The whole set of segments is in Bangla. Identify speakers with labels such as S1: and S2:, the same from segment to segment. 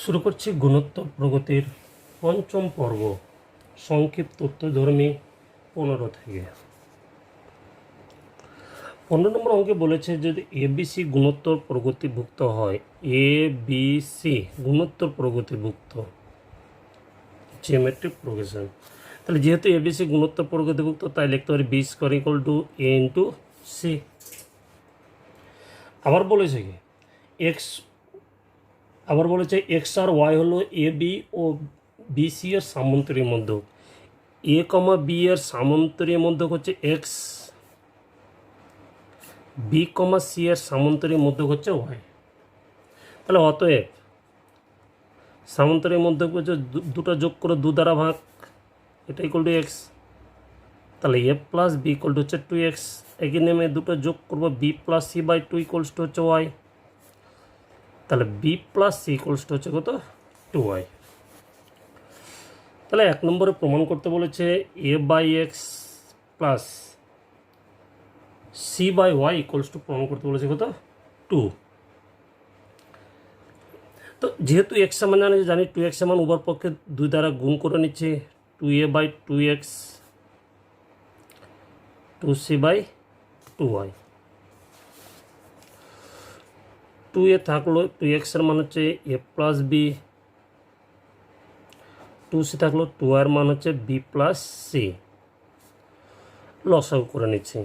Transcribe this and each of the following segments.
S1: শুরু করছি গুণোত্তর প্রগতির পঞ্চম পর্ব সংক্ষিপ্ত তথ্যধর্মী 15 থেকে। 15 নম্বর অঙ্কে বলেছে যদি এবিসি গুণোত্তর প্রগতিভুক্ত হয়, এবিসি গুণোত্তর প্রগতিভুক্ত জিওমেট্রিক প্রোগ্রেশন, তাহলে যেহেতু এবিসি গুণোত্তর প্রগতিভুক্ত তাই লিখতে পারি B square equal to A into C. আবার বলেছে কি এক্স আর ওয়াই হলো এ বি ও বিসি এর সামান্তরিক মধ্যক। এ কমা বি এর সামান্তরিক মধ্যক হচ্ছে এক্স, বি কমা সি এর সামান্তরিক মধ্যক হচ্ছে ওয়াই। তাহলে অতএব সামান্তরিক মধ্যক হচ্ছে দুটো যোগ করে 2 দ্বারা ভাগ, এটা ইকুয়াল টু এক্স। তাহলে A plus B equal to হচ্ছে 2x। এখানে আমি দুটো যোগ করবো, B plus C by 2 equals to হচ্ছে ওয়াই। তাহলে B plus C equals to হচ্ছে কত, 2y। তাহলে 1 নম্বরে প্রমাণ করতে বলেছে A by X plus C by Y equals to প্রমাণ করতে বলেছে কত, 2। তো যেহেতু এক্স সমান জানি 2x সমান উভয় পক্ষে 2 দ্বারা গুণ করে নিচ্ছে, 2a by 2x 2c by 2y। 2a থাকলো 2x এর মান হচ্ছে এ প্লাস বি, 2c থাকলো 2 এর মান হচ্ছে বি প্লাস সি। লসাগু করে নিচ্ছি।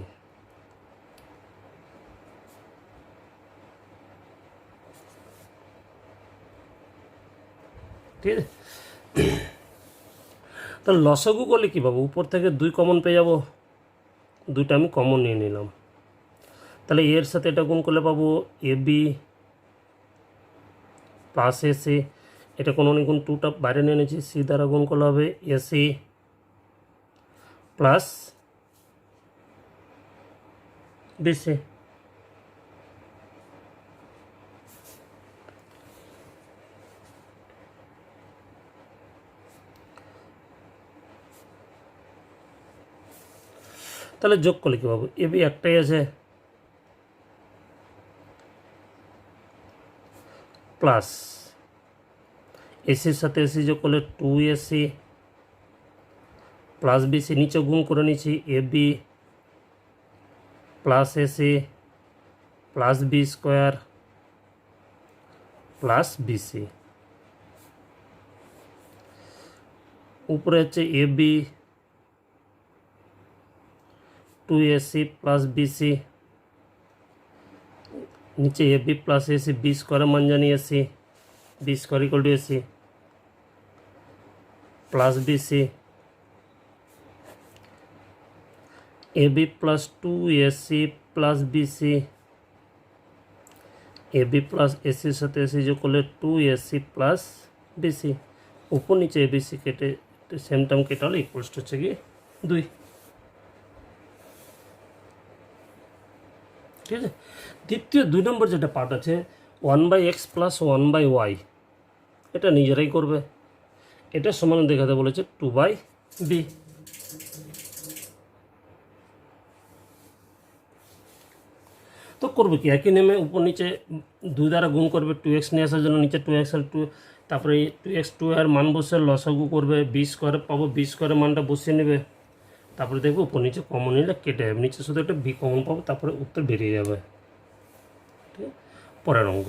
S1: ঠিক আছে, তাহলে লসাগু করলে কী পাবো, উপর থেকে 2 কমন পেয়ে যাব, 2টা আমি কমন নিয়ে নিলাম। তাহলে এর সাথে এটা গুণ করলে পাবো এ বি প্লাস এসি, এটা কোনো গুণ 2টা বাইরে নিয়ে নিয়েছি, সি দ্বারা গুণ করলে হবে এসি প্লাস বিসি। তাহলে যোগ করলে কী পাবো, এ বি একটাই আছে প্লাস এসির সাথে এসি যোগ করলে 2ac প্লাস বিসি, নিচে গুণ করে নিচ্ছি A B plus AC plus B square plus BC. উপরে হচ্ছে A B 2ac plus BC, নিচে A B plus AC, B স্কোয়ারের মান জানি AC, B square equal to AC plus BC, A B plus 2ac plus BC, A B plus এসির সাথে এসি যোগ করলে 2ac প্লাস বিসি। উপর নিচে এ বিসি কেটে সেম টার্ম কেটে হলে ইকুয়ালস হচ্ছে কি 2। ঠিক আছে, দ্বিতীয় 2 নম্বর যেটা পার্ট আছে 1/x প্লাস 1/y, এটা নিজেরাই করবে। এটা সমান দেখাতে বলেছে 2/b। তো করবে কি, একই নেমে উপর নিচে 2 দ্বারা গুণ করবে, 2x নিয়ে আসার জন্য নিচে 2x আর 2, তারপরে 2x 2 এর মান বসে লসাগু করবে, বি স্কোয়ারে পাবো, বি স্কোয়ারের মানটা বসিয়ে নেবে, তারপরে দেখবো উপর নিচে কমন নিলে কেটে যাবে, নিচে শুধু একটা বি কমন পাবো, তারপরে উত্তর বেরিয়ে যাবে। ঠিক, পরের অঙ্ক।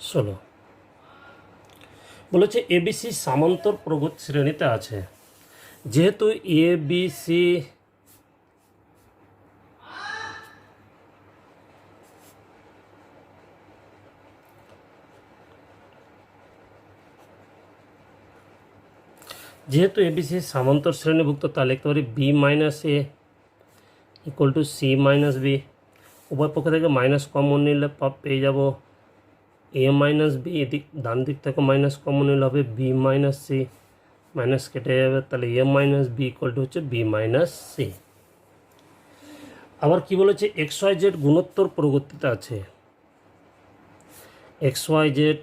S1: ষোলো বলেছে এবিসি সামান্তর প্রগত শ্রেণীতে আছে। যেহেতু এবিসি সামান্তর শ্রেণীভুক্ত, তা লিখতে পারি B minus A equal to C minus B. উভয় পক্ষ থেকে মাইনাস কমন নিলে পেয়ে যাব এ মাইনাস বি, এদিক ডান দিক থেকে মাইনাস কমন নিলে হবে বি মাইনাস সি, মাইনাস কেটে যাবে, তাহলে এ মাইনাস বি ইকুয়াল টু হচ্ছে বি মাইনাস সি। আবার কি বলেছে, এক্স ওয়াই জেড গুণোত্তর প্রগতিতে আছে। এক্স ওয়াই জেড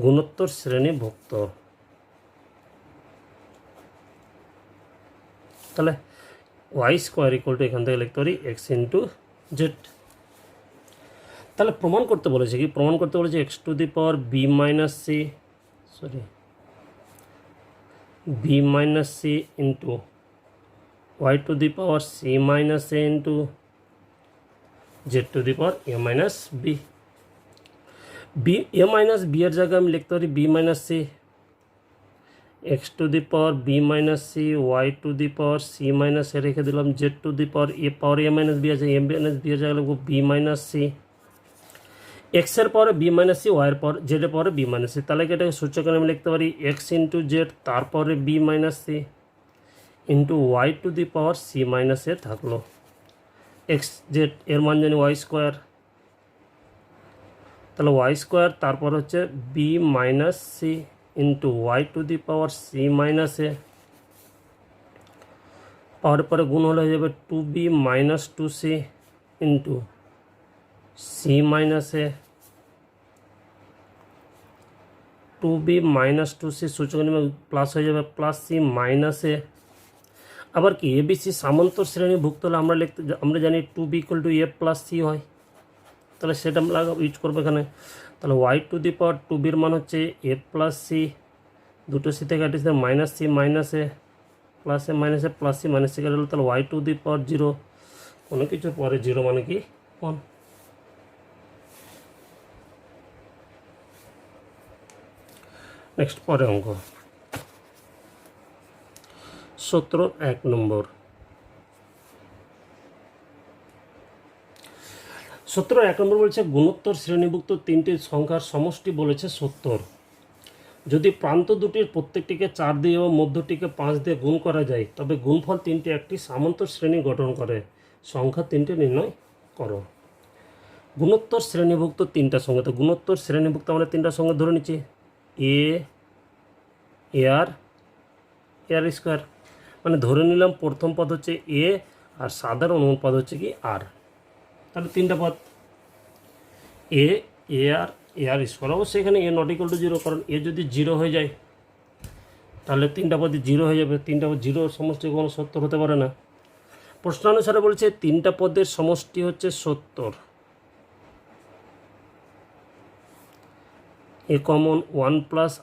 S1: গুণোত্তর শ্রেণীভুক্ত, তাহলে ওয়াই স্কোয়ার ইকুয়াল টু এখান থেকে লিখতে পারি এক্স ইন্টু জেড। তাহলে প্রমাণ করতে বলেছে কি, প্রমাণ করতে বলেছে X to the power B minus C B minus C into Y to the power C minus A into Z to the power A minus B. B A minus B এর জায়গায় আমি লিখতে পারি B minus C, X to the power B minus C Y to the power C minus A রেখে দিলাম, Z to the power A minus B আছে, এ মাইনাস বি এর জায়গায় লিখবো বি মাইনাস সি, এক্সের পরে বি মাইনাস সি ওয়াইয়ের পর জেডের পরে বি মাইনাস সি। তাহলে এটাকে সূচকে আমি লিখতে পারি এক্স ইন্টু জেড তারপরে B minus C into Y to the power C minus A থাকলো এক্স জেড এর মান জানি ওয়াই স্কোয়ার, তাহলে ওয়াই স্কোয়ার তারপর হচ্ছে B minus C into Y to the power C minus A, power পরে গুণ হলে হয়ে যাবে two B minus two C into C minus A, two B minus two C সূচক নিয়ে প্লাস হয়ে যাবে প্লাস সি মাইনাস এ। আবার কি এবিসি সামান্তর শ্রেণীভুক্ত হলে আমরা জানি two B equal to A plus C হয়, তাহলে সেটা আমরা ইউজ করবো এখানে। তাহলে Y to the power two বির মান হচ্ছে এ প্লাস সি, দুটো সি থেকে কাটিয়েছে minus C minus A plus A minus A plus C minus C কাটে হলো, তাহলে Y to the power zero, কোনো কিছু পরে জিরো মানে কি 1। নেক্সট পরে অঙ্ক 17 নম্বর। 17 নম্বর বলছে গুণোত্তর শ্রেণীভুক্ত তিনটি সংখ্যার সমষ্টি বলেছে 70। যদি প্রান্ত দুটির প্রত্যেকটিকে 4 দিয়ে এবং মধ্যটিকে 5 দিয়ে গুণ করা যায় তবে গুণফল তিনটি একটি সামান্তর শ্রেণী গঠন করে, সংখ্যা তিনটি নির্ণয় করো। গুণোত্তর শ্রেণীভুক্ত তিনটা সংখ্যা, তো গুণোত্তর শ্রেণীভুক্ত আমরা তিনটা সংখ্যা ধরে নিচ্ছি এ আর স্কোয়ার, মানে ধরে নিলাম প্রথম পদ হচ্ছে এ আর সাধারণ অনুপদ হচ্ছে কি আর, তাহলে তিনটা পদ এ আর স্কোয়ার। অবশ্যই এখানে এ নট ইকুয়াল টু জিরো, কারণ এ যদি জিরো হয়ে যায় তাহলে তিনটা পদই জিরো হয়ে যাবে, তিনটা পদ জিরো সমষ্টি কোনো 70 হতে পারে না। প্রশ্নানুসারে বলছে তিনটা পদের সমষ্টি হচ্ছে 70, A common 1 plus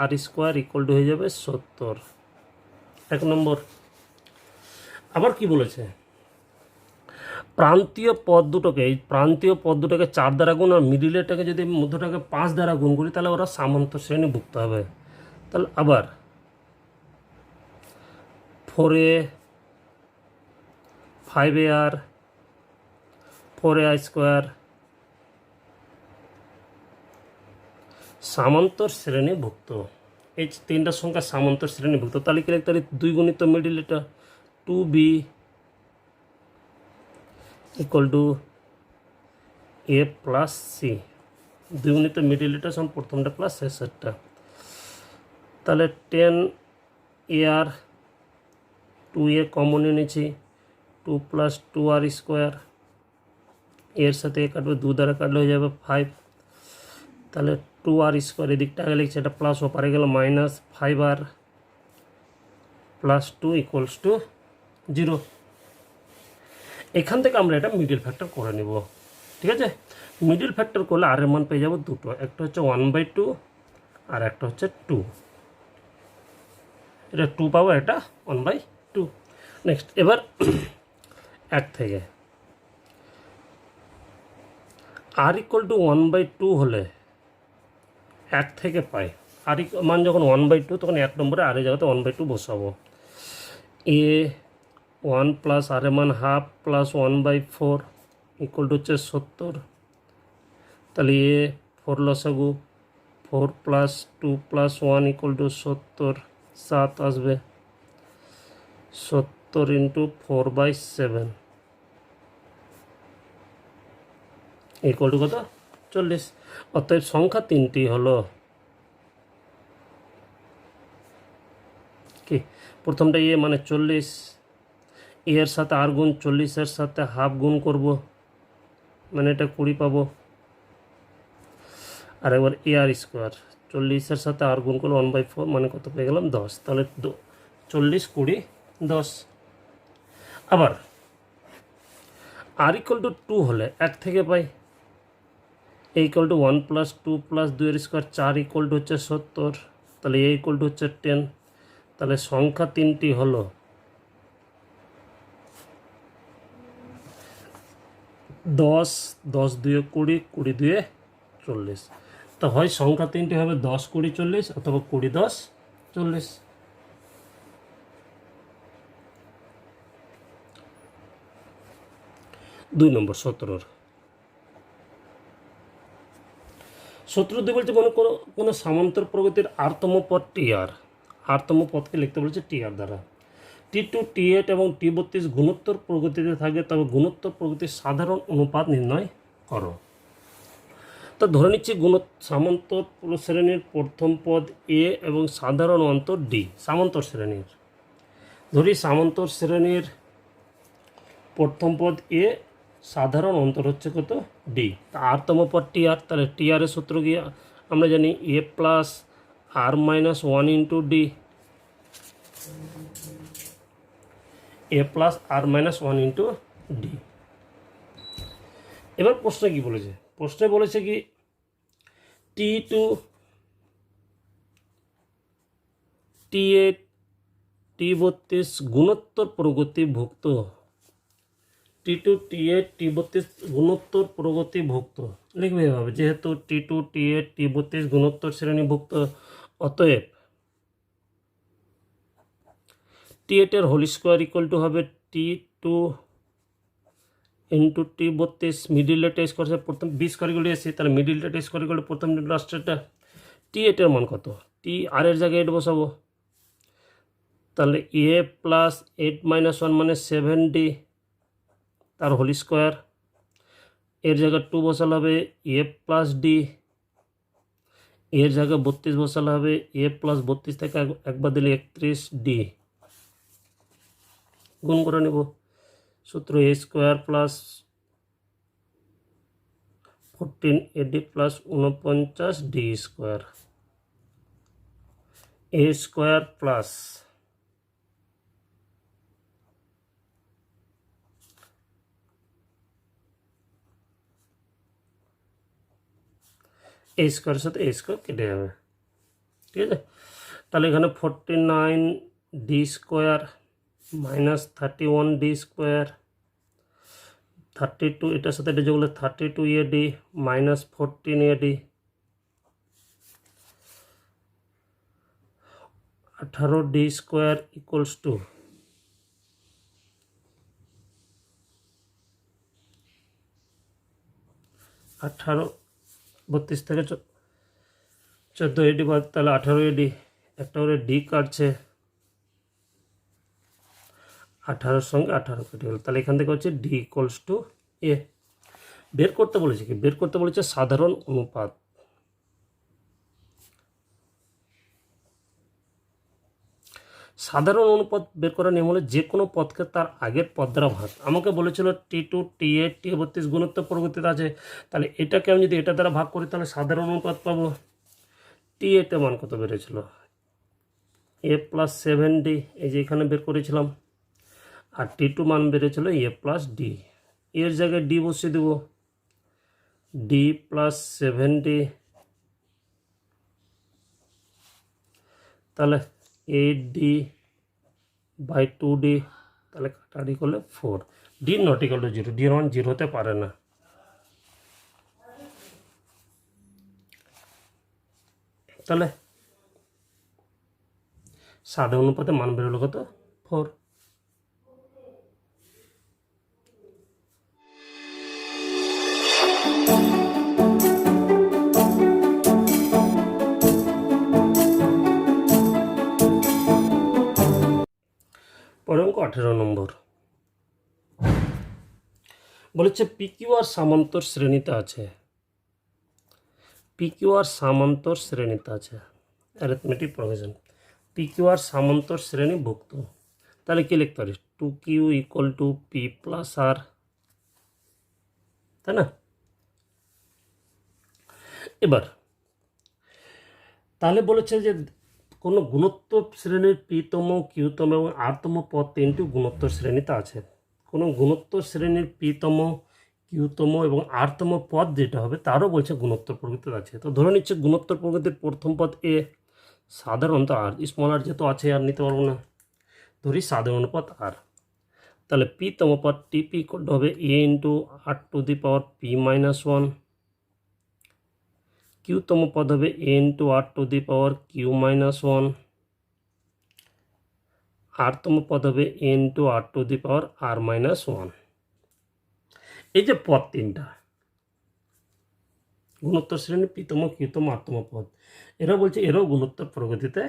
S1: R square equal to হয়ে যাবে 70। 1 নম্বর। আবার কি বলেছে, প্রান্তীয় পদ দুটোকে 4 দ্বারা গুণ আর মিডিলেটাকে যদি মধ্যটাকে 5 দ্বারা গুণ করি তাহলে ওরা সামান্তর শ্রেণীভুক্ত হবে। তাহলে আবার 4a 5ar 4a স্কোয়ার সামান্তর শ্রেণীভুক্ত, এই তিনটা সংখ্যা সামান্তর শ্রেণীভুক্ত। তাহলে কি লিখতে পারি 2 গুণিত মিডিল এটা 2b equal to A plus C, 2 গুণিত মিডিল এটা সমান প্রথমটা প্লাস শেষেরটা, তাহলে 10ar 2a কমন এনেছি 2 প্লাস 2r স্কোয়ার, এর সাথে কাটবে 2 দ্বারা কাটলে হয়ে যাবে 5, তাহলে 2r স্কোয়ার এদিকটা আগে লিখছে, এটা প্লাস ওপারে গেল minus 5r plus 2 equals to 0। এখান থেকে আমরা এটা মিডিল ফ্যাক্টর করে নেব, ঠিক আছে। মিডিল ফ্যাক্টর করলে আর এর মান পেয়ে যাব দুটো, একটা হচ্ছে 1/2 আর একটা হচ্ছে 2, এটা 2 পাবো, এটা 1/2। নেক্সট এবার 1 থেকে আর ইকুয়াল টু 1/2 হলে 1 থেকে পাই আর মান যখন 1/2 তখন 1 নম্বরে আর এর জায়গাতে 1/2 বসাবো, এ 1 প্লাস আর এর মান হাফ প্লাস 1/4 ইকুয়াল টু হচ্ছে 70। তাহলে এ 4 লসাগু 4 প্লাস 2 প্লাস 1 ইকুয়াল টু 70, 7 আসবে, 70 ইন্টু 4/7 ইকুয়াল টু কত 40। অতএব সংখ্যা তিনটি হলো কি, প্রথমটা এ মানে 40, এর সাথে আর গুণ 40-এর সাথে হাফ গুণ করব মানে এটা 20 পাবো, আর একবার এ আর স্কোয়ার 40-এর সাথে আর গুণ করলে 1/4 মানে কত পেয়ে গেলাম 10, তাহলে 40 20 10। আবার আর ইকুয়াল টু 2 হলে 1 থেকে পাই এ ইকুয়াল টু 1 প্লাস 2 প্লাস 2 এর স্কোয়ার 4 ইকুয়াল টু হচ্ছে 70, তাহলে এ ইকুয়াল টু হচ্ছে 10। তাহলে সংখ্যা তিনটি হলো 10, 10 দুয়ে 20, 20 দুয়ে 40। তো হয় সংখ্যা তিনটি হবে 10, 20, 40 অথবা 20, 10, 40। 2 নম্বর 17। 17 বলছে কোনো সামান্তর প্রগতির আরতম পদ টিআর, আরতম পদকে লিখতে বলেছে টিআর দ্বারা। T2, T8 এবং T32 গুণোত্তর প্রগতিতে থাকে, তবে গুণোত্তর প্রগতির সাধারণ অনুপাত নির্ণয় করো। তো ধরে নিচ্ছি সামান্তর শ্রেণীর প্রথম পদ এ এবং সাধারণ অন্তর ডি। সামান্তর শ্রেণীর ধরি সামান্তর শ্রেণীর প্রথম পদ এ, সাধারণ অন্তর হচ্ছে কত ডি। তা আরতম পদ টিআর, তাহলে টিআরের সূত্র গিয়ে আমরা জানি এ plus R minus 1 into D, এ plus R minus 1 into D. এবার প্রশ্নে কি বলেছে? প্রশ্নে বলেছে কি T2, T8, T32 গুণোত্তর প্রগতিভুক্ত। T2, T8, T32 গুণোত্তর প্রগতিভুক্ত লিখবে এভাবে, যেহেতু T2, T8, T32 গুণোত্তর শ্রেণীভুক্ত, অতএব T8 এর হোল স্কোয়ার ইকুয়াল টু হবে T2 ইন্টু T32, মিডিল রেটে স্কোয়ার প্রথম 20 স্কোয়ারগুলো এসে, তাহলে মিডিল রেটে স্কোয়ারগুলো প্রথম লাস্টেরটা। T8 এর মান কত? টি আর এর জায়গায় 8 বসাবো, তাহলে এ প্লাস 8 মাইনাস 1 মানে 7D, তার হোল স্কোয়ার। এর জায়গায় 2 বসালে হবে এ প্লাস ডি, এর জায়গায় 32 বসালে হবে এ প্লাস 32 থেকে একবার দিলে 31D, গুণ করে নেব। সূত্র A square plus 14AD plus 49D square, A square plus A স্কোয়ারের সাথে এ স্কোয়ার কেটে যাবে, ঠিক আছে। তাহলে এখানে 49D square minus 31D square, 32 এটার সাথে এটা যোগ করলে 32AD minus 14AD, 18D square equals to 18, 32 থেকে 14AD বাদ, তাহলে 18AD, একটা করে ডি কাটছে, 18-এর সঙ্গে 18 কেটে গেল, তাহলে এখান থেকে হচ্ছে ডি ইকুয়ালস টু এ। বের করতে বলেছে কি? বের করতে বলেছে সাধারণ অনুপাত। সাধারণ অনুপাত বের করার নিয়ম হলো যে কোনো পদকে তার আগের পদ দ্বারা ভাগ। আমাকে বলেছিল T2, T8, T32 গুণোত্তর প্রগতিতে আছে, তাহলে এটাকে আমি যদি এটা দ্বারা ভাগ করি তাহলে সাধারণ অনুপাত পাবো। T8 এর মান কত বেড়েছিল? এ প্লাস 7D, এই যে এখানে বের করেছিলাম। আর T2 মান বেড়েছিল এ প্লাস ডি, এর জায়গায় ডি বসিয়ে দেব, ডি প্লাস 7D, তাহলে 8D বাই 2D, তাহলে কাটাকাটি করলে 4, D not equal to 0, D এর মান 0 হতে পারে না। তাহলে সাধারণ অনুপাতে মান বেরোলো কত? 4। পরের অঙ্ক 18 নম্বর বলেছে পিকিউআর সামান্তর শ্রেণীতে আছে, পিকিউআর সামান্তর শ্রেণীতে আছে, অ্যারিথমেটিক প্রভিশন, পিকিউআর সামান্তর শ্রেণীভুক্ত। তাহলে কি লিখতে পারিস? 2Q equal to P plus R, তাই না? এবার তাহলে বলেছে যে কোনো গুণোত্তর শ্রেণীর পিতম, কিউতম এবং আরতম পদ 3টি গুণোত্তর শ্রেণীতে আছে। কোনো গুণোত্তর শ্রেণীর পিতম, কিউতম এবং আরতম পদ যেটা হবে তারও বলছে গুণোত্তর প্রকৃতির আছে। তো ধরে নিচ্ছে গুণোত্তর প্রকৃতির প্রথম পদ এ, সাধারণত আর, স্মল আর যেহেতু আছে আর নিতে পারবো না, ধরি সাধারণ পদ আর। তাহলে পিতম পদ টিপি হবে A into R to the power P minus one, কিউতম পদ হবে A into R to the power Q minus one, আরতম পদ হবে A into R to the power R minus one. এই যে পদ তিনটা গুণোত্তর শ্রেণী পিতম, কিউতম, আরতম পদ, এরা বলছে এরাও গুণোত্তর প্রগতিতে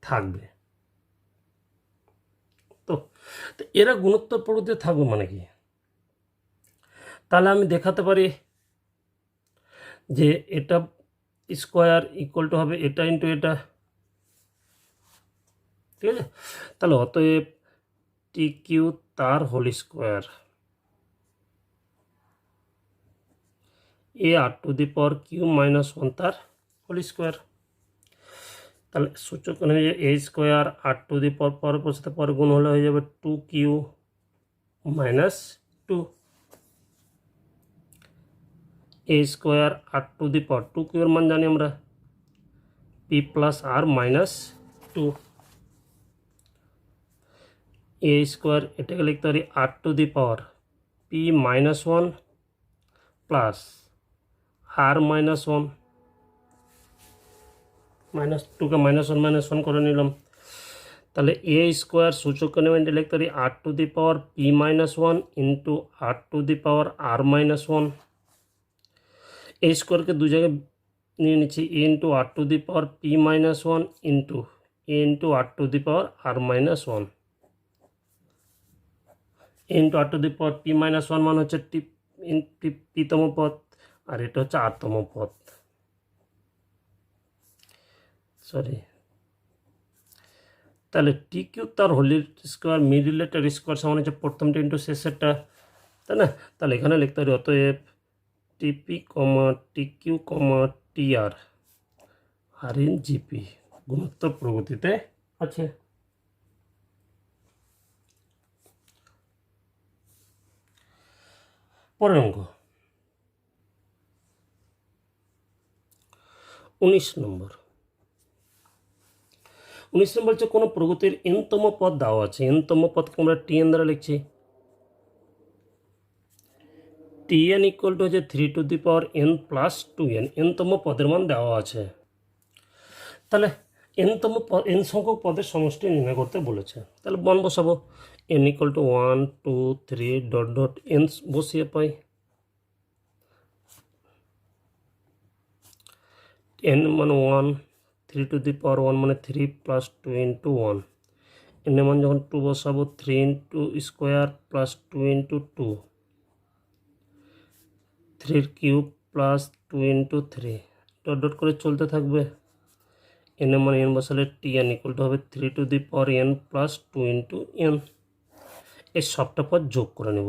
S1: থাকবে। তো এরা গুণোত্তর প্রগতিতে থাকবে মানে কি? তাহলে আমি দেখাতে পারি যে এটা স্কোয়ার ইকুয়াল টু হবে এটা ইন্টু এটা, ঠিক আছে? তাহলে অতএব টি কিউ তার whole square A R to the power Q minus one তার হোল স্কোয়ার। তাহলে সূচক এ স্কোয়ার আর টু দি পাওয়ার পরের সাথে পরে গুণ হলে হয়ে যাবে two Q minus two, A square R to the power two Q এর মান জানি আমরা P plus R minus two, A square এটাকে লিখতে পারি R to the power P minus one plus R minus one, minus টুকে মাইনাস ওয়ান করে নিলাম। তাহলে এ স্কোয়ার সূচক নেবেন লিখতে পারি R to the power P minus one into R to the power R minus one, এ স্কোয়ারকে দু জায়গায় নিয়ে নিচ্ছি A into R to the power P minus one into A into R to the power R minus one, into R to the power P minus one মান হচ্ছে পিতম পদ আর এটা হচ্ছে আরতম পদ, সরি। তাহলে টি কিউ তার হোলি স্কোয়ার মিডিলেটের স্কোয়ার সমান হচ্ছে প্রথমটা ইন্টু শেষেরটা, তাই না? তাহলে এখানে লিখতে পারি অতএব T P comma T Q comma T R are in GP গুণোত্তর প্রগতিতে আছে। পরের অঙ্ক 19 নম্বর। 19 নম্বর হচ্ছে কোনো প্রগতির এনতম পদ দেওয়া আছে, এনতম পদকে আমরা টিএন দ্বারা লিখছি, টিএন ইকুয়াল টু হচ্ছে 3 to the power N plus 2n, এনতম পদের মান দেওয়া আছে। তাহলে এন সংখ্যক পদের সমষ্টি নির্ণয় করতে বলেছে, তাহলে মান বসাবো N equal to 1 2 3 dot dot N বসিয়ে পাই, এন মানে 1, 3 টু দি পাওয়ার 1 মানে 3 প্লাস 2 ইন্টু 1, এন মান যখন 2 বসাবো 3 into square plus 2 into 2, 3 cube plus 2 into 3 dot dot করে চলতে থাকবে, এন মানে এন বসালে টি এন ইকুয়াল টু হবে 3 to the power N plus 2 into N, এই সবটা পদ যোগ করে নেব।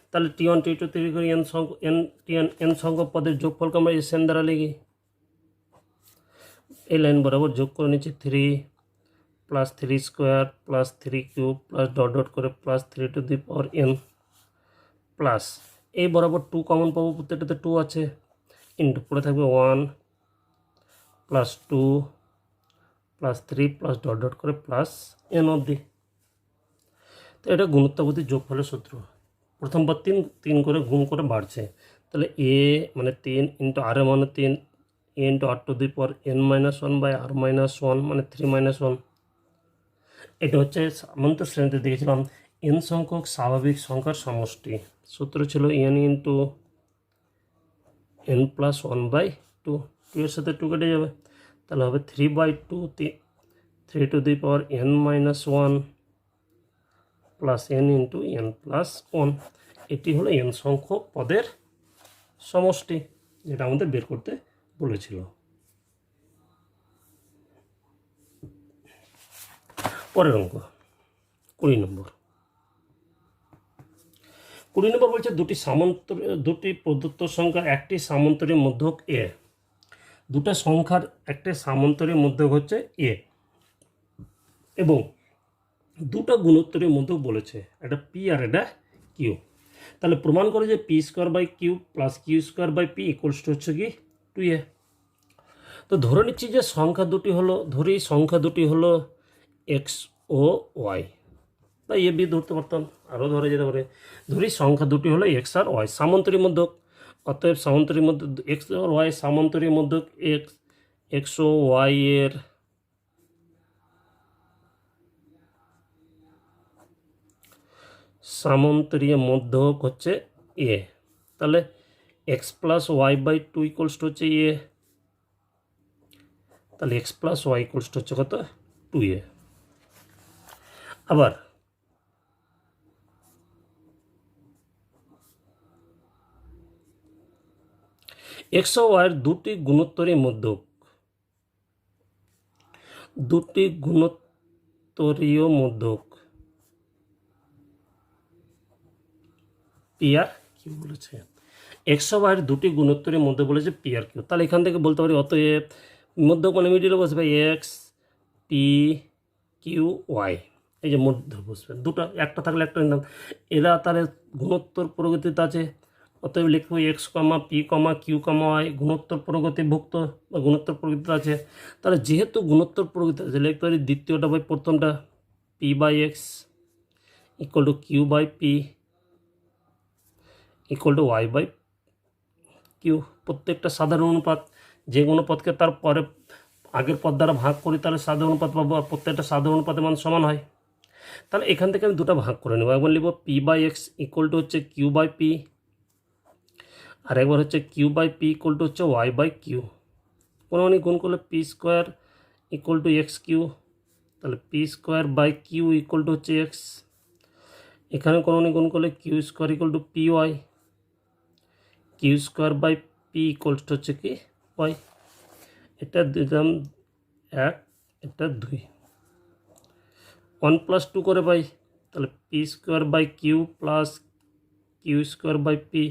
S1: তাহলে টি ওয়ান টি টু টি করে এন সংখ্যক পদের যোগফলকে আমরা এস এন দ্বারা লিখি, এই লাইন বরাবর যোগ করে নিচ্ছি 3 plus 3 square plus 3 cube plus dot dot করে plus 3 to the power N plus এই বরাবর 2 কমন পাবো, প্রত্যেকটাতে 2 আছে, ইন্টু পড়ে থাকবে 1 plus 2 plus 3 plus dot dot করে প্লাস এন অবধি। তো এটা গুণোত্তর যোগফলের সূত্র, প্রথম বার 3 করে গুণ করে বাড়ছে, তাহলে এ মানে 3 ইন্টু আর মানে 3 A into R to the power N minus 1 by R minus 1 মানে 3 মাইনাস 1। এটা হচ্ছে সামান্ত শ্রেণীতে দেখেছিলাম এন সংখ্যক স্বাভাবিক সংখ্যার সমষ্টি, সূত্র ছিল N into N plus 1 by 2, 2 এর সাথে 2 কেটে যাবে, তাহলে হবে 3/2 3 to the power N minus 1 plus N into N plus 1। এটি হলো এন সংখ্যক পদের সমষ্টি যেটা আমাদের বের করতে বলেছিল। পরের অঙ্ক 20 নম্বর। 20 নম্বর বলছে দুটি প্রদত্ত সংখ্যার একটি সামান্তরিক মধ্যক এ, দুটা সংখ্যার একটি সামান্তরিক মধ্যক হচ্ছে এ এবং দুটা গুণোত্তরের মধ্যক বলেছে, একটা পি আর একটা কিউ। তাহলে প্রমাণ করে যে P square by Q plus Q square by P equals to হচ্ছে কি 2a। তো ধরে নিচ্ছি যে সংখ্যা দুটি হলো, ধরি সংখ্যা দুটি হলো এক্স ও ওয়াই, তাই এ বি ধরতে পারতাম, আরও ধরে যেতে পারে। ধরি সংখ্যা দুটি হলো এক্স আর ওয়াই, সামান্তরিক মধ্যক, অতএব সামান্তরিক মধ্যক এক্স আর ওয়াই সামান্তরিক মধ্যক এক্স ও ওয়াই এর সামান্তরিক মধ্যক হচ্ছে এ। তাহলে X plus Y by two equals to হচ্ছে এ, তাহলে X plus Y equals to হচ্ছে কত 2a। আবার এক্স ও ওয়াইয়ের দুটি গুণোত্তরী মধ্যক, দুটি গুণোত্তরীয় মধ্যক পি আর কিউ বলেছে। এক্স ও ওয়াইয়ের দুটি গুণোত্তরীয় মধ্যক বলেছে পি আর কিউ। তাহলে এখান থেকে বলতে পারি অতএব মধ্যক মানে মিডিলে বসবে এক্স পি কিউ ওয়াই, এই যে মধ্য বসবে, দুটো একটা থাকলে একটা নিলাম, এরা তাহলে গুণোত্তর প্রগতিতে আছে, অতএব লিখবো এক্স কমা পি কমা কিউ কমা ওয়াই গুণোত্তর প্রগতিভুক্ত বা গুণোত্তর প্রগতিতে আছে। তাহলে যেহেতু গুণোত্তর প্রগতি আছে লিখতে পারি দ্বিতীয়টা বাই প্রথমটা, P by X equal to Q by P equal to Y by Q. প্রত্যেকটা সাধারণ অনুপাত, যে কোনো পদকে তার পরে আগের পদ দ্বারা ভাগ করি তাহলে সাধারণ অনুপাত পাবো, আর প্রত্যেকটা সাধারণ অনুপাতের মান সমান হয়। তাহলে এখান থেকে আমি দুটো ভাগ করে নেবো, একবার লিখব P by X equal to হচ্ছে কিউ বাই পি, আর একবার হচ্ছে Q by P equal to হচ্ছে ওয়াই বাই কিউ। কোনো গুণ করলে P square equal to X Q, তাহলে P square by Q equal to হচ্ছে এক্স। এখানে কোনো গুণ করলে Q square equal to P Y, Q square by P equal to হচ্ছে কি ওয়াই। এটা দিলাম 1, এটা 2, 1 প্লাস 2 করে পাই, তাহলে P square by Q plus Q square by P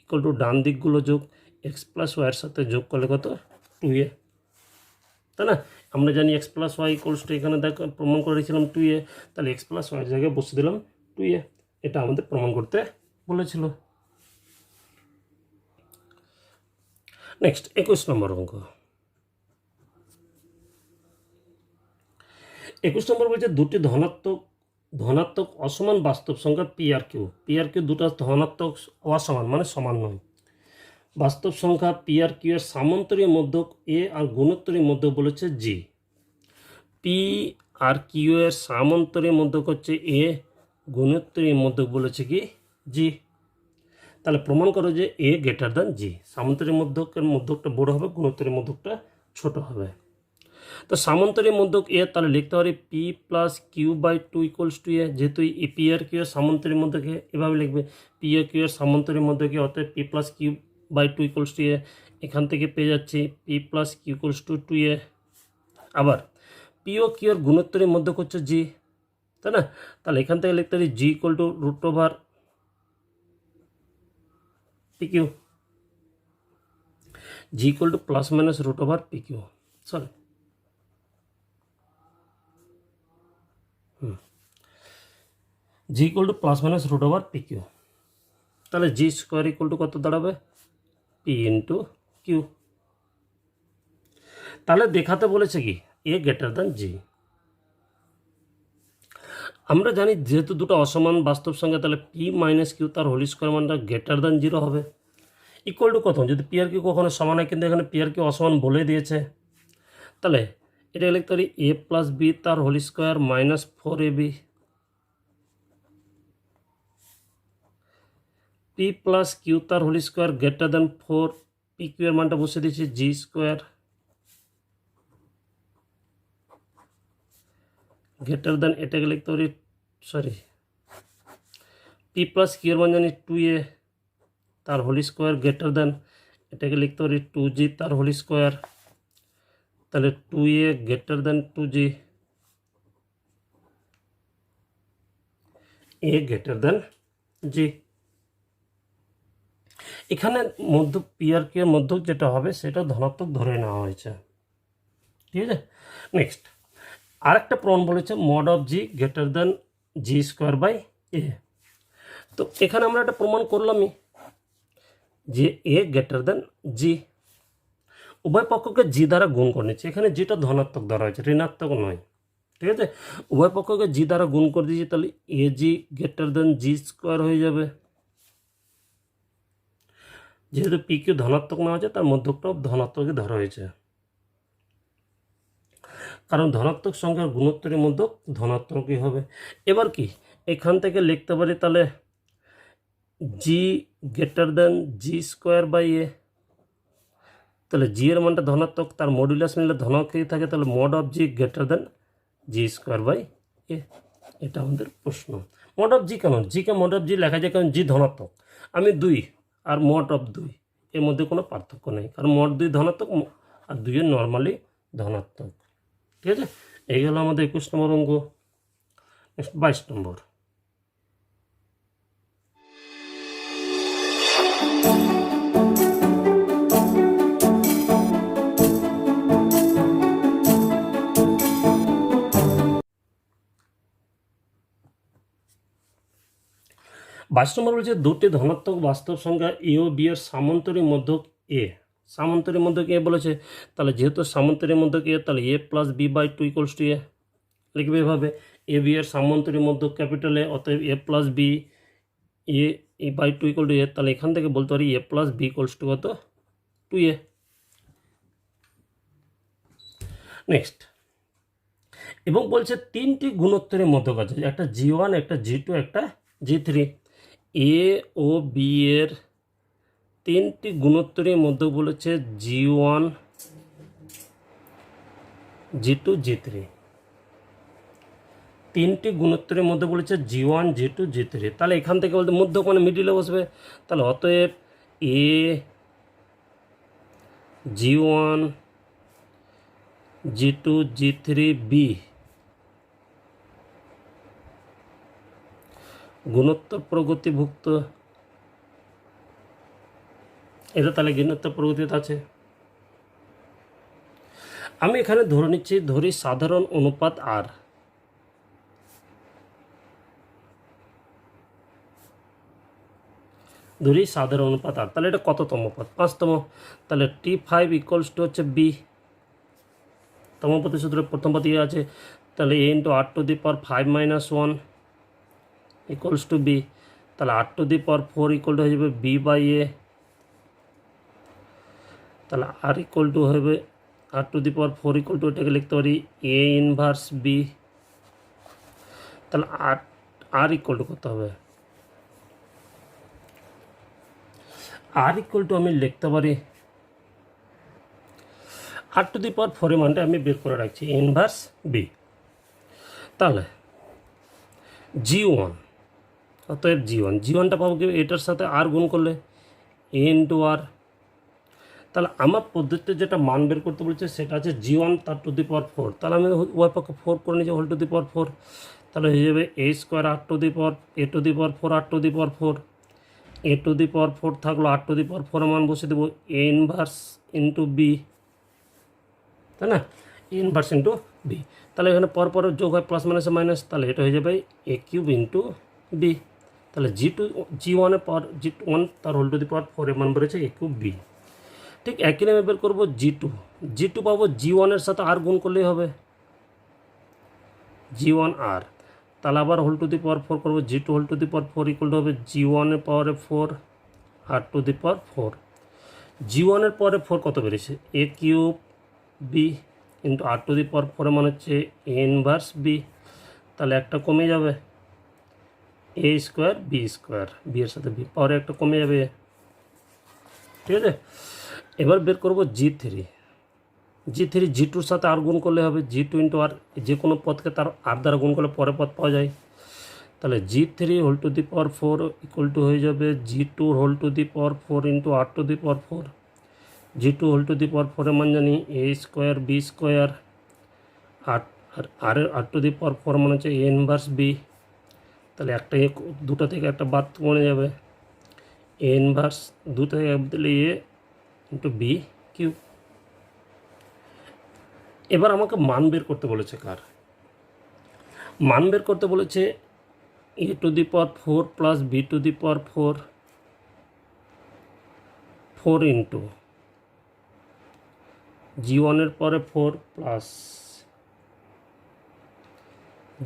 S1: equal to ডান দিকগুলো যোগ এক্স প্লাস ওয়াইয়ের সাথে যোগ করলে কত 2a, তাই না? আমরা জানি X plus Y equals to, এখানে দেখো প্রমাণ করে রেখেছিলাম 2a, তাহলে এক্স প্লাস ওয়াইয়ের জায়গায় বসে দিলাম 2a, এটা আমাদের প্রমাণ করতে বলেছিল। নেক্সট 21 নম্বর অঙ্ক। 21 নম্বর বলছে দুটি ধনাত্মক অসমান বাস্তব সংখ্যা পি আর কিউ, দুটো ধনাত্মক অসমান মানে সমান নয় বাস্তব সংখ্যা পি আর কিউ এর সামান্তরীয় মধ্যক এ আর গুণোত্তরীয় মধ্যক বলেছে জি। পি আর কিউ এর সামান্তরীয় মধ্যক হচ্ছে এ, গুণোত্তরীয় মধ্যক বলেছে কি জি। তাহলে প্রমাণ করো যে এ গ্রেটার দ্যান জি, সামান্তরীয় মধ্যকের মধ্যকটা বড় হবে, গুণোত্তরীয় মধ্যকটা ছোট হবে। তো সামান্তরিক মধ্যক এ, তাহলে লিখতে পারি P plus Q by two equals to A, যেহেতু এই পি আর কিউ এর সামান্তরিক মধ্যকে এভাবে লিখবে পি আর কিউ এর সামান্তরিক মধ্যকে, অর্থাৎ P plus Q by two equals to A. এখান থেকে পেয়ে যাচ্ছি P plus Q equals to 2a। আবার পি ও কিউ এর গুণোত্তরের মধ্যক হচ্ছে জি, তাই না? তাহলে এখান থেকে লিখতে পারি G equal to root over P Q, G equal to plus minus root over P Q, sorry G equal to plus minus root over P Q. তাহলে জি স্কোয়ার ইকুয়াল টু কত দাঁড়াবে পি ইন্টু কিউ। তাহলে দেখাতে বলেছে কি এ গ্রেটার দ্যান জি। আমরা জানি যেহেতু দুটো অসমান বাস্তব সংখ্যা, তাহলে পি মাইনাস কিউ তার হোল স্কোয়ার মানটা গ্রেটার দ্যান 0 হবে। ইকুয়াল টু কত, যদি পি আর কিউ কখনো সমান হয়, কিন্তু এখানে পি আর কিউ অসমান বলে দিয়েছে, তাহলে এটা লিখতে পারি এ প্লাস বি তার whole square minus 4ab, P plus Q তার whole square greater than 4, P Q এর মানটা বসে দিয়েছি জি স্কোয়ার গ্রেটার দ্যান, এটাকে লিখতে পারি সরি পি প্লাস কিউ এর মান জানি 2a তার হোল স্কোয়ার গ্রেটার দ্যান, এটাকে লিখতে পারি 2g তার হোল স্কোয়ার, তাহলে 2a গ্রেটার দ্যান 2g, এ গ্রেটার দ্যান জি। এখানে মধ্য পি আর কিউ এর মধ্যক যেটা হবে সেটা ধনাত্মক ধরে নেওয়া হয়েছে, ঠিক আছে। নেক্সট আরেকটা প্রমাণ বলেছে mod of G greater than G square by A. তো এখানে আমরা একটা প্রমাণ করলামই যে এ গ্রেটার দেন জি, উভয় পক্ষকে জি দ্বারা গুণ করে নিচ্ছে। এখানে যেটা ধনাত্মক ধরা হয়েছে, ঋণাত্মক নয়, ঠিক আছে। উভয় পক্ষকে জি দ্বারা গুণ করে দিয়েছি, তাহলে এ জি গ্রেটার দেন জি স্কোয়ার হয়ে যাবে। যেহেতু পি কিউ ধনাত্মক না হয়েছে, তার মধ্যকটাও ধনাত্মকই ধরা হয়েছে, কারণ ধনাত্মক সংখ্যার গুণোত্তরের মধ্যক ধনাত্মকই হবে। এবার কি এখান থেকে লিখতে পারি তাহলে G greater than G square by A, তাহলে জি এর মানটা ধনাত্মক, তার মডুলাস নিলে ধনাত্মকই থাকে, তাহলে mod of G greater than G square by A. এটা আমাদের প্রশ্ন। মড অফ জি কেন, জিকে মড অফ জি লেখা যায় কারণ জি ধনাত্মক, আমি 2 আর মড অফ 2 এর মধ্যে কোনো পার্থক্য নেই, কারণ মড 2 ধনাত্মক আর 2 এর নর্মালি ধনাত্মক, ঠিক আছে। এই হলো আমাদের 21 নম্বর অঙ্ক। নেক্সট 22 নম্বর। বাইশ নম্বর বলছে দুটি ধনাত্মক বাস্তব সংখ্যা এ ও বি এর সামান্তরিক মধ্যক এ, সামান্তরিক মধ্যক এ বলেছে, তাহলে যেহেতু সামান্তরিক মধ্যক এ, তাহলে A plus B by two equals to A লিখবে এভাবে। এ বি এর সামান্তরিক মধ্যক ক্যাপিটাল এ, অতএব A plus B A by two equal to A, তাহলে এখান থেকে বলতে পারি A plus B equals to কত, টু এ। নেক্সট, এবং বলছে তিনটি গুণোত্তরের মধ্যক আছে, একটা জি ওয়ান, একটা জি টু, একটা জি থ্রি। এ ও বি এর তিনটি গুণোত্তরের মধ্যে বলেছে জি ওয়ান, জি টু, জি থ্রি। তিনটি গুণোত্তরের মধ্যে বলেছে জি ওয়ান, জি টু, জি থ্রি। তাহলে এখান থেকে বলতে মধ্যক মানে মিডিলে বসবে, তাহলে অতএব এ জি ওয়ান, জি টু, জি থ্রি, বি গুণোত্তর প্রগতিভুক্ত। এটা তাহলে গুণোত্তর প্রগতিতে আছে। আমি এখানে ধরে নিচ্ছি, ধরি সাধারণ অনুপাত আর, ধরি সাধারণ অনুপাত আর, তাহলে এটা কততম পদ, 5তম। তাহলে টি ফাইভ ইকুয়ালস টু হচ্ছে বি, তম পদের সূত্রে প্রথম পদ ইয়ে আছে, তাহলে A into R to the power 5 মাইনাস 1 ইকুয়ালস টু বি, তাহলে R to the power 4 equal to হয়ে যাবে বি বাই এ, তাহলে আর ইকুয়াল টু হবে R to the power 4 equal to এটাকে লিখতে পারি এ ইনভার্স বি, তাহলে আর ইকুয়াল টু কত হবে, আর ইকুয়াল টু আমি লিখতে পারি আর টু দি পাওয়ার 4 এর মানটা আমি বের করে রাখছি ইনভার্স বি। তাহলে জি ওয়ান, অতএব জি ওয়ান, জি ওয়ানটা পাবো কি, এটার সাথে আর গুণ করলে এ ইন্টু আর। তাহলে আমার পদ্ধতিতে যেটা মান বের করতে বলছে সেটা আছে জি ওয়ান তার টু দি পাওয়ার 4, তাহলে আমি ওয়াই পক্ষে 4 করে নিয়েছি হোল টু দি পাওয়ার 4, তাহলে হয়ে যাবে A square R to the power A to the power 4 R to the power 4, A to the power 4 থাকলো, আর টু দি পাওয়ার 4 মান বসে দেবো এ ইনভার্স ইন্টু বি, তাই না, এ ইনভার্স ইন্টু বি। তাহলে এখানে পর যোগ হয় প্লাস মাইনাসে মাইনাস, তাহলে এটা হয়ে যাবে এ কিউব ইন্টু বি। তাহলে জি ওয়ানের পাওয়ার জি ওয়ান তার হোল টু দি পাওয়ার 4 এর মান বেড়েছে এ কিউব বি। ঠিক একই নামে বের করবো জি টু পাবো জি ওয়ানের সাথে আর গুণ করলেই হবে জি ওয়ান আর, তাহলে আবার হোল টু দি পাওয়ার 4 করবো, G two whole to the power 4 equal to হবে জি ওয়ানের পাওয়ারে 4 আর টু দি পাওয়ার 4। জি ওয়ানের পাওয়ারে 4 কত বেড়েছে, A cube B into R to the power 4 মানে হচ্ছে এ ইনভার্স বি, তাহলে একটা কমে যাবে এ স্কোয়ার বি এর সাথে বি পাওয়ারে একটা কমে যাবে, ঠিক আছে। এবার বের করবো জি থ্রি, জি টুর সাথে আর গুণ করলে হবে জি টু ইন্টু আর, যে কোনো পদকে তার আর দ্বারা গুণ করলে পরে পদ পাওয়া যায়, তাহলে G three whole to the power 4 equal to হয়ে যাবে G two whole to the power 4 into R to the power 4, G two whole to the power 4 এর মান জানি A square B square, R to the power 4 মানে হচ্ছে এ ইনভার্স বি, তাহলে একটা দুটো থেকে একটা বাদ কমে যাবে, এ ইনভার্স দু থেকে এক দিলে এ ইন্টু বি কিউব। এবার আমাকে মান বের করতে বলেছে, কার মান বের করতে বলেছে, a to the power 4 plus b to the power 4 into g1 এর পরে 4 প্লাস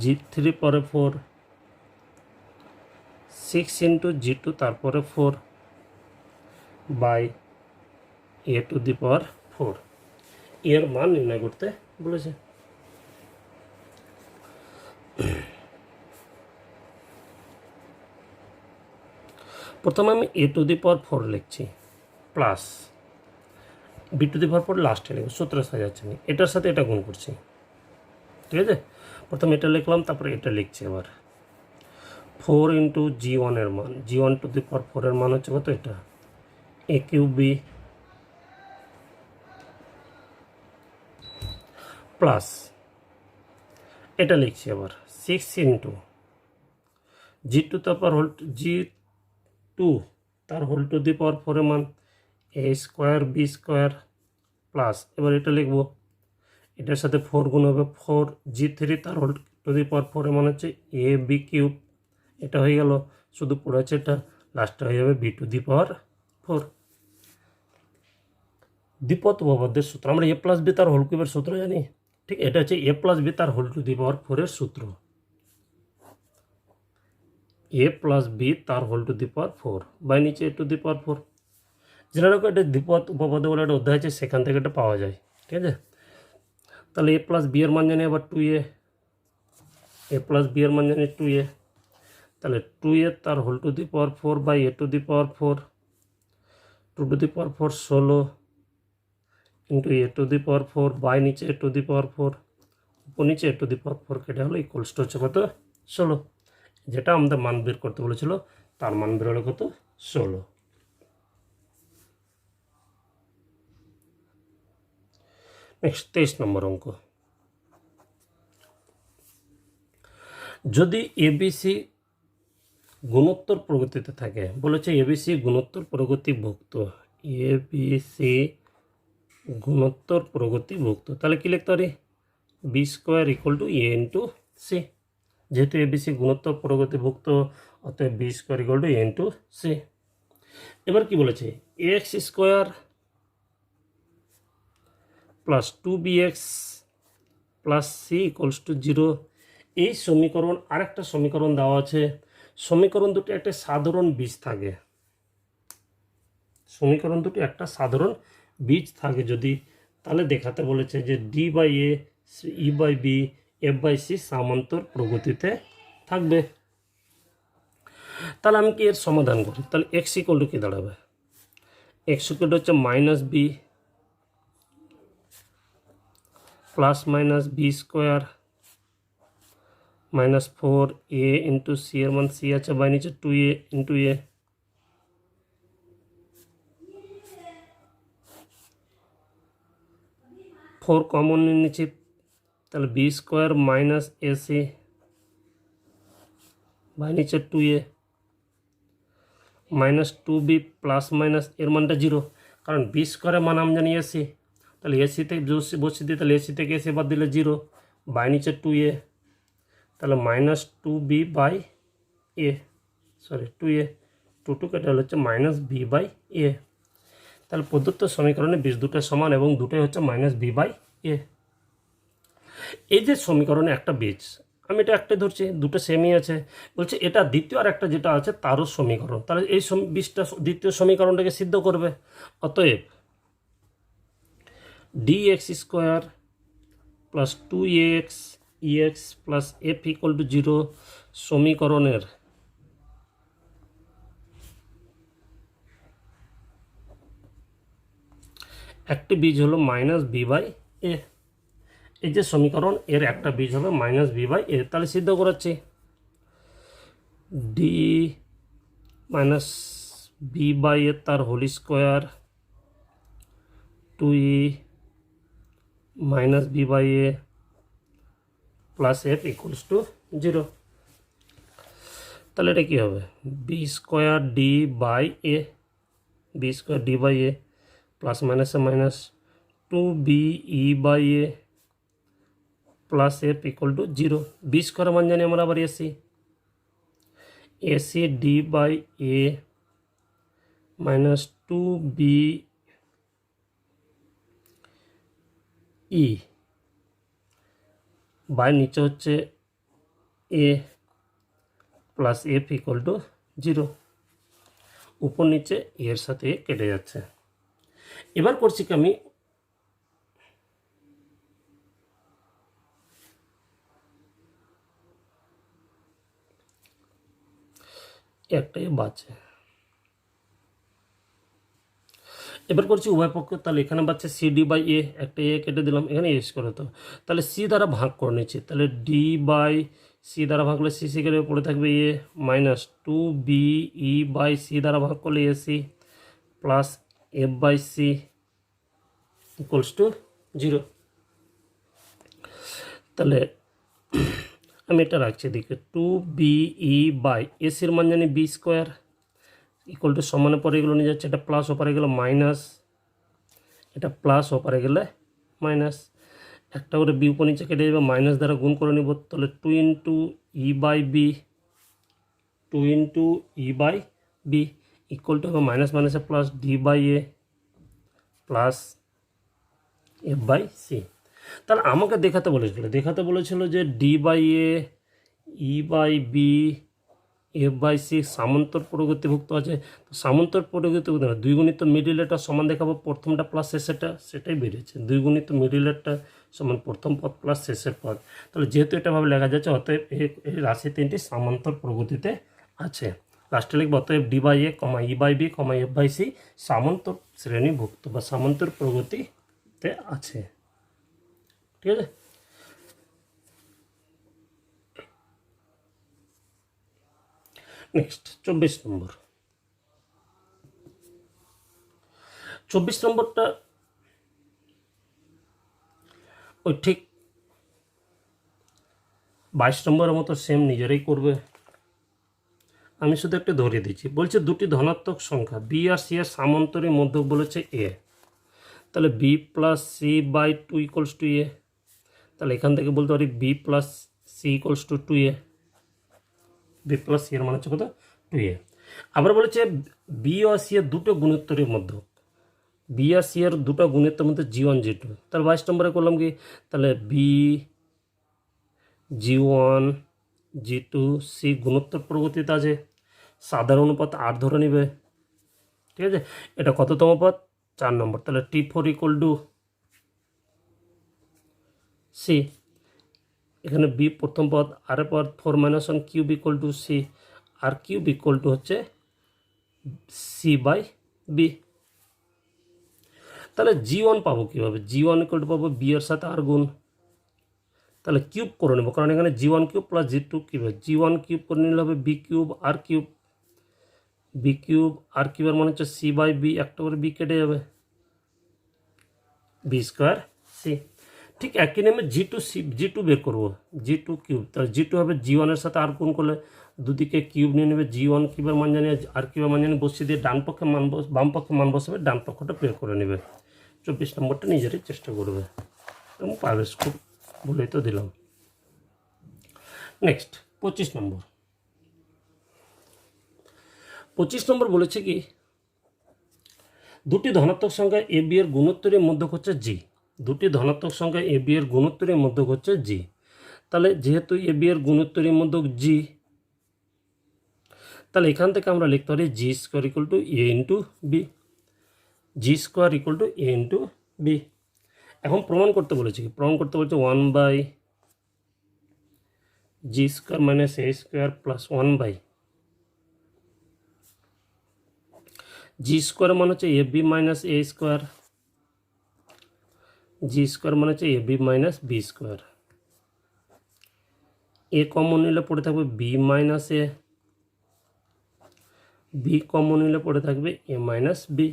S1: g3 পরে 4 6 ইন্টু g2 তারপরে 4 by a to the power 4 এর মান নির্ণয় করতে বলেছে। প্রথমে আমি a to the power 4 লিখছি plus b to the power 4 লাস্টে লিখব, সূত্রে সাজাচ্ছি আমি, এটার সাথে এটা গুণ করছি, ঠিক আছে। প্রথমে এটা লিখলাম, তারপরে এটা লিখছি এবার 4 ইন্টু g1 এর মান, g1 to the power 4 এর মান হচ্ছে কত, এটা a কিউব b প্লাস এটা লিখছি আবার 6 ইন্টু g2 তারপর g2 তার হোল টু দি পাওয়ার 4 এর মান a square b square plus এবার এটা লিখব, এটার সাথে 4 গুণ হবে 4 g3 তার হোল টু দি পাওয়ার 4 এর মান হচ্ছে a b কিউব, এটা হয়ে গেল, শুধু পড়েছে এটা, লাস্টে হয়ে যাবে b টু দি পাওয়ার 4। দ্বিপদ উপপাদ্যের সূত্র, আমরা a প্লাস বি তার হোল কিউবের সূত্র জানি, ঠিক, এটা হচ্ছে a প্লাস বি তার হোল টু দি পাওয়ার 4 এর সূত্র, a প্লাস বি তার whole to the power 4 by নিচে a টু দি পাওয়ার 4। যেটা রাখো এটা দ্বিপদ উপপাদ্য বলে একটা অধ্যায় আছে, সেখান থেকে এটা পাওয়া যায়, ঠিক আছে। তাহলে a প্লাস বি এর মান জানি আবার 2a, a প্লাস বি এর মান জানি 2a, তাহলে 2a তার whole to the power 4 by a to the power 4, 2 to the power 4 16 into a to the power 4 by নিচে a টু দি পাওয়ার 4, উপর নিচে a টু দি পাওয়ার 4 কেটে হলো ইকুয়ালস টু হচ্ছে কত 16, যেটা আমাদের মান বের করতে বলেছিল তার মান বের হলো কত 16। নেক্সট 23 নম্বর অঙ্ক, যদি এবিসি গুণোত্তর প্রগতিতে থাকে, বলেছে এবিসি গুণোত্তর প্রগতিভুক্ত, এবিসি গুণোত্তর প্রগতিভুক্ত, তাহলে কি লিখতে পারি, B square equal to A into C, যেহেতু এবিসি গুণোত্তর প্রগতিভুক্ত অতএব B square equal to A into C. এবার কি বলেছে, X square plus 2bx plus C equals to 0, এই সমীকরণ আরেকটা সমীকরণ দেওয়া আছে, সমীকরণ দুটি একটা সাধারণ বীজ থাকে, সমীকরণ দুটি একটা সাধারণ বীজ থাকে যদি, তাহলে দেখাতে বলেছে যে D by A E by B F by C সামান্তর প্রগতিতে থাকবে। তাহলে আমি কি এর সমাধান করি, তাহলে এক্স ইকুয়াল টু কি দাঁড়াবে, এক্স ইকুয়াল টু হচ্ছে minus B plus minus B square minus 4a into C এর মান সি আছে বাই নিচে 2a ইন্টু এ, ফোর কমন নিচ্ছি, তাহলে B square minus AC by নিচে 2a minus 2b plus minus এর মানটা 0, কারণ বি স্কোয়ারের মান আমি জানি এসি, তাহলে এসি থেকে বসিয়ে দিই, তাহলে এসি থেকে এসি বাদ দিলে 0 বাই নিচে 2a, তাহলে minus 2b by A, sorry 2a, 2 কেটে হচ্ছে মাইনাস বি বাই এ। তাহলে প্রদত্ত সমীকরণে বীজ দুটো সমান এবং দুটোই হচ্ছে মাইনাস বি বাই এ। এই যে সমীকরণে একটা বীজ, আমি এটা একটা ধরছি, দুটো সেমই আছে, বলছে এটা দ্বিতীয় আর একটা যেটা আছে তারও সমীকরণ, তাহলে এই বীজটা দ্বিতীয় সমীকরণটাকে সিদ্ধ করবে, অতএব dx square plus 2x ex plus F equal to 0 সমীকরণের একটি বীজ হলো মাইনাস বি বাই এ, এই যে সমীকরণ এর একটা বীজ হবে মাইনাস বি বাই এ, তাহলে সিদ্ধ করাচ্ছি, D minus B by A তার whole square 2e minus B by A plus F equals to 0, তাহলে এটা কী হবে, B square D by A, B square D by A plus মাইনাসে minus 2be by A plus F equal to 0, B square মান জানি আমরা আবার AC, AC D by A minus 2B E by নিচে হচ্ছে A plus F equal to 0, উপর নিচে এর সাথে কেটে যাচ্ছে। এবার করছি কি আমি একটাই বাঁচে, এবার করছি উভয় পক্ষ, তাহলে এখানে বাচ্চা সি ডি বাই এ, একটা এ কেটে দিলাম, এখানে এস করে তো, তাহলে সি দ্বারা ভাগ করে নিচ্ছি, তাহলে ডি বাই সি দ্বারা ভাগ করলে সি সি কেটে পড়ে থাকবে A minus 2B E by C দ্বারা ভাগ করলে AC plus F by C equals to 0। তাহলে আমি এটা রাখছি এদিকে 2BE বাই এসির মান জানি বি স্কোয়ার ইকুয়াল টু সমানে পরে এগুলো নিয়ে যাচ্ছে, এটা প্লাস ওপারে গেলে মাইনাস, এটা প্লাস ওপারে গেলে মাইনাস, একটা করে বি উপর নিচে কেটে যাবে, মাইনাস দ্বারা গুণ করে নিব, তাহলে 2 into E by B, 2 into E by B equal to হবে মাইনাস মাইনাসে plus D by A plus F by C. তাহলে আমাকে দেখাতে বলেছিল যে D by A E by B F by C সামান্তর প্রগতিভুক্ত আছে। তো সামান্তর প্রগতিভুক্ত না, দুই গুণিত মিডিলেটটা সমান দেখাবো প্রথমটা প্লাস শেষেরটা, সেটাই বেরিয়েছে, দুই গুণিত মিডিলেটটা সমান প্রথম পদ প্লাস শেষের পদ। তাহলে যেহেতু এটাভাবে লেখা যাচ্ছে, অতএব এই রাশি তিনটি সামান্তর প্রগতিতে আছে। লাস্টে লিখব অতএব D by A comma E by B comma F by C সামান্তর শ্রেণীভুক্ত বা সামান্তর প্রগতিতে আছে। ঠিক আছে। নেক্সট 24 নম্বর। 24 নম্বরটা ওই ঠিক 22 নম্বরের মতো সেম নিজেরাই করবে, আমি শুধু একটা ধরিয়ে দিচ্ছি। বলছে দুটি ধনাত্মক সংখ্যা বি আর সি এর সামান্তরিক মধ্যক বলেছে এ, তাহলে B plus C by 2 equals to A, তাহলে এখান থেকে বলতে পারি B plus C equals to 2a, B plus C এর মানে হচ্ছে কত 2a। আবার বলেছে বি আর সি এর দুটো গুণোত্তরের মধ্যক, বি আর সি এর দুটো গুণোত্তরের মধ্যে G1 G2, তাহলে 22 নম্বরে করলাম কি, তাহলে বি G1 G2 সি গুণোত্তর প্রগতিতে আছে, সাধারণ অনুপাত 8 ধরে নিবে। ঠিক আছে, এটা কততম পদ 4 নম্বর, তাহলে T4 ইকুয়াল টু সি, এখানে বি প্রথম পদ, আর পদ 4 মাইনাস 1 কিউব ইকুয়াল টু সি, আর কিউব ইকুয়াল টু হচ্ছে সি বাই বি। তাহলে G1 পাবো কীভাবে, G1 ইকুয়াল টু পাবো বি এর সাথে আর গুণ, তাহলে কিউব করে নেবো, কারণ এখানে G1 cube plus G2 cube, G1 cube করে নিলে হবে বি কিউব আর কিউব, বি কিউব আর কিউবের মানে হচ্ছে সি বাই বি, একটা করে বি কেটে যাবে, বি স্কোয়ার সি। ঠিক একই নেমে G2 বের করবো, G2 কিউব, তাহলে G2 হবে G1 এর সাথে আর গুণ করলে দুদিকে কিউব নিয়ে নেবে, G1 কিউবের মান জানি আর কিউবের মান জানি বসিয়ে দিয়ে ডান পক্ষে মান বাম পক্ষে মান বসাবে, ডান পক্ষটা বের করে নেবে। 24 নম্বরটা নিজেরই চেষ্টা করবে এবং পারবে, খুব বলেই তো দিলাম। নেক্সট 25 নম্বর। 25 নম্বর বলেছে কি দুটি ধনাত্মক সংখ্যা এ বি এর গুণোত্তরের মধ্যক হচ্ছে জি, দুটি ধনাত্মক সংখ্যা এ বি এর গুণোত্তরের মধ্যক হচ্ছে জি। তাহলে যেহেতু এ বি এর গুণোত্তরের মধ্যক জি, তাহলে এখান থেকে আমরা লিখতে পারি G square equal to A into B, G square equal to A into B. এখন প্রমাণ করতে বলেছি, প্রমাণ করতে বলছে 1 by G square minus A square plus 1 by G square মানে হচ্ছে A B minus A square, G square মানে হচ্ছে A B minus B square, A common নিলে পড়ে থাকবে B minus A, B common নিলে পড়ে থাকবে A minus B.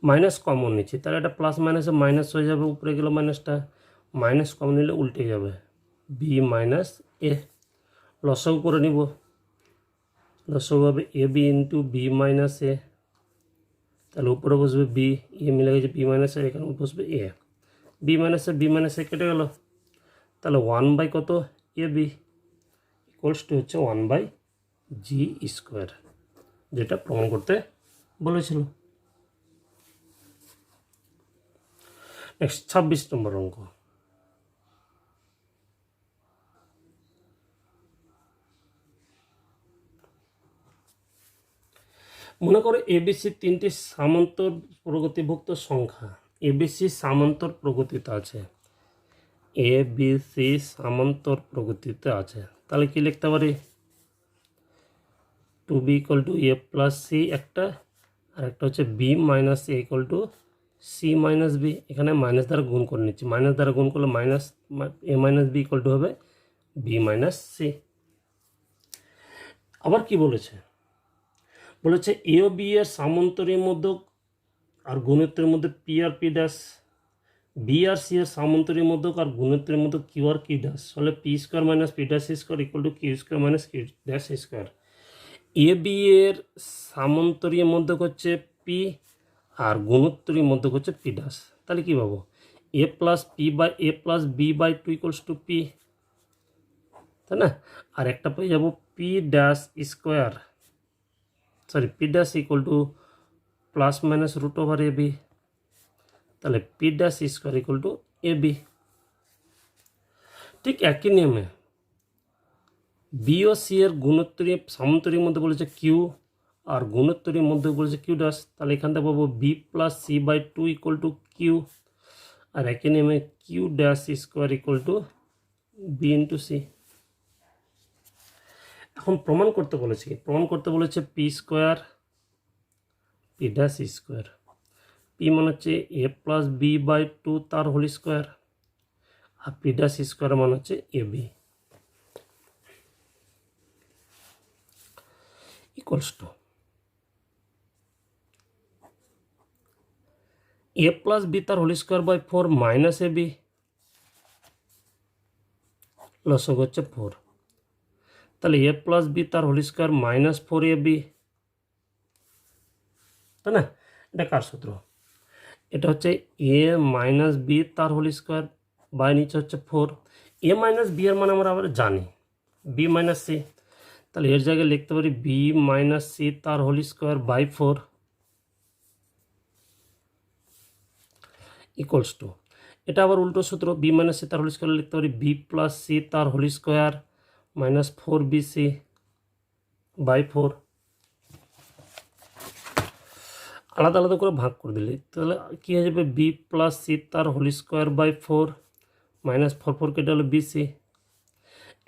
S1: Minus common নিচ্ছি, তাহলে এটা প্লাস মাইনাসে মাইনাস হয়ে যাবে, উপরে গেলে মাইনাসটা, মাইনাস কমন নিলে উল্টে যাবে, বি মাইনাস এ। লসাগু করে নিব, লসাগু হবে A B into B minus এ, তাহলে উপরে বসবে বি, এ মিলে গেছে বি মাইনাস এ, এখানে বসবে এ, বি মাইনাস এ কেটে গেল, তাহলে 1 বাই কত এ বি ইকুয়ালস টু হচ্ছে 1/g², যেটা প্রমাণ করতে বলেছিল। নেক্সট 26 নম্বর অঙ্ক। মনে করো এবিসি তিনটি সামান্তর প্রগতিভুক্ত সংখ্যা, এবিসি সামান্তর প্রগতিতে আছে, এবিসি সামান্তর প্রগতিতে আছে, তাহলে কি লিখতে পারি? 2b = a + c একটা, আর একটা হচ্ছে b - a = c - b। এখানে মাইনাস দ্বারা গুণ করে নিচ্ছি, মাইনাস দ্বারা গুণ করলে মাইনাস a - b = হবে b - c। আবার কি বলেছে? বলেছে এ ও বি এর সামান্তরীয় মধ্যক আর গুণিতকের মধ্যে P R P dash, B আর সি এর সামান্তরীয় মধ্যক আর গুণিতকের মধ্যে কিউ আর কিউ ড্যাশ হলে p² - p' = q² - q'²। A B এর সামান্তরীয় মধ্যক হচ্ছে পি আর গুণোত্তরীয় মধ্যক হচ্ছে পি ড্যাশ। তাহলে কী পাবো? a + b/2 = p, তাই না? আর একটা পেয়ে যাবো p' square, sorry p' = ±√/ab, তাহলে p' = ab। ঠিক একই নিয়মে বি ও সি এর গুণোত্তরীয় সামান্তরীর মধ্যে বলেছে কিউ আর গুণোত্তরীর মধ্যে বলেছে কিউ ড্যাশ, তাহলে এখান থেকে পাবো b + c/2 = q, আর একই নিয়মে q'² = b × c। এখন প্রমাণ করতে বলেছে কি? প্রমাণ করতে বলেছে p² p'², p মানে হচ্ছে a + b/2 তার হোল স্কোয়ার, আর p'² মানে হচ্ছে ab equals to a + b তার হোল স্কোয়ার/4 - ab, লসক হচ্ছে 4, তাহলে a + b তার হোল স্কোয়ার -4ab, তাই না? এটা কার সূত্র? এটা হচ্ছে a - b তার হোল স্কোয়ার বাই নিচে হচ্ছে 4, a - b এর মানে আমরা আবার জানি b - c, তাহলে এর জায়গায় লিখতে পারি b - c তার whole square by 4 equals to, এটা আবার উল্টো সূত্র, b - c তার হোল স্কোয়ার লিখতে পারি b + c তার হোল স্কোয়ার -4bc বাই 4। আলাদা আলাদা করে ভাগ করে দিলে তাহলে কী হয়ে যাবে? b + c তার হোল স্কোয়ার বাই 4 -4 কেটে হলো bc,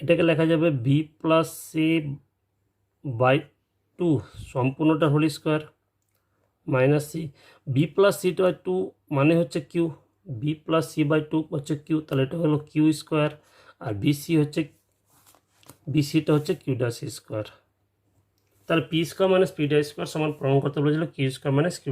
S1: এটাকে লেখা যাবে b + c/2 সম্পূর্ণটার whole square -c, b + c/2 মানে হচ্ছে কিউ, b + c/2 হচ্ছে কিউ, তাহলে এটা হলো q², আর বিসিটা হচ্ছে q'²। তাহলে p² - p'² সমান প্রমাণ করতে বলেছিল q² - q'²।